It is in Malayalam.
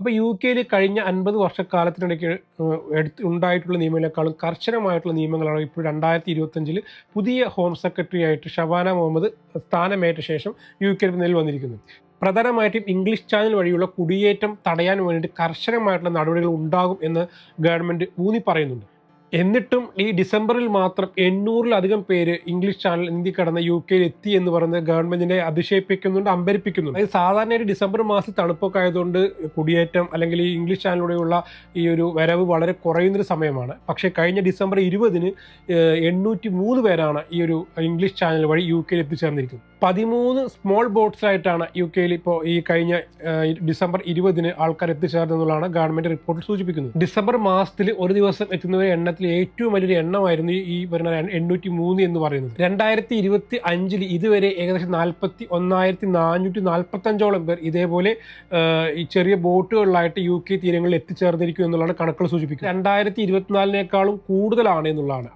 അപ്പോൾ യു.കെയിൽ കഴിഞ്ഞ 50 വർഷക്കാലത്തിനിടയ്ക്ക് ഉണ്ടായിട്ടുള്ള നിയമങ്ങളെക്കാളും കർശനമായിട്ടുള്ള നിയമങ്ങളാണ് ഇപ്പോൾ 2025 പുതിയ ഹോം സെക്രട്ടറി ആയിട്ട് ഷബാന മുഹമ്മദ് സ്ഥാനമേറ്റ ശേഷം യു.കെയിൽ നിലവിൽ വന്നിരിക്കുന്നത്. പ്രധാനമായിട്ടും ഇംഗ്ലീഷ് ചാനൽ വഴിയുള്ള കുടിയേറ്റം തടയാൻ വേണ്ടിയിട്ട് കർശനമായിട്ടുള്ള നടപടികൾ ഉണ്ടാകും എന്ന് ഗവൺമെൻറ് ഊന്നി പറയുന്നുണ്ട്. എന്നിട്ടും ഈ ഡിസംബറിൽ മാത്രം 800-ലധികം പേര് ഇംഗ്ലീഷ് ചാനൽ ഇന്ത്യ കടന്ന് യു.കെയിൽ എത്തി എന്ന് പറയുന്നത് ഗവൺമെന്റിനെ അതിശയിപ്പിക്കുന്നുണ്ട്, അമ്പരിപ്പിക്കുന്നുണ്ട്. അതായത് സാധാരണയായിട്ട് ഡിസംബർ മാസം തണുപ്പൊക്കെ ആയതുകൊണ്ട് കുടിയേറ്റം അല്ലെങ്കിൽ ഈ ഇംഗ്ലീഷ് ചാനലിലൂടെയുള്ള ഈ ഒരു വരവ് വളരെ കുറയുന്നൊരു സമയമാണ്. പക്ഷേ കഴിഞ്ഞ ഡിസംബർ 20-ന് 803 പേരാണ് ഈ ഒരു ഇംഗ്ലീഷ് ചാനൽ വഴി യു.കെയിൽ എത്തിച്ചേർന്നിരിക്കുന്നത്. 13 സ്മോൾ ബോട്ട്സായിട്ടാണ് യു.കെയിൽ ഇപ്പോൾ ഈ കഴിഞ്ഞ ഡിസംബർ 20-ന് ആൾക്കാർ എത്തിച്ചേർന്നെന്നുള്ളതാണ് ഗവൺമെന്റ് റിപ്പോർട്ടിൽ സൂചിപ്പിക്കുന്നത്. ഡിസംബർ മാസത്തിൽ ഒരു ദിവസം എത്തുന്നവരുടെ എണ്ണത്തിൽ ഏറ്റവും വലിയൊരു എണ്ണമായിരുന്നു ഈ വരുന്ന 803 എന്ന് പറയുന്നത്. 2025 ഇതുവരെ ഏകദേശം 41,445ഓളം പേർ ഇതേപോലെ ഈ ചെറിയ ബോട്ടുകളിലായിട്ട് യു.കെ തീരങ്ങളിൽ എത്തിച്ചേർന്നിരിക്കും എന്നുള്ളതാണ് കണക്കുകൾ സൂചിപ്പിക്കുന്നത്. 2024-നേക്കാളും കൂടുതലാണ് എന്നുള്ളതാണ്.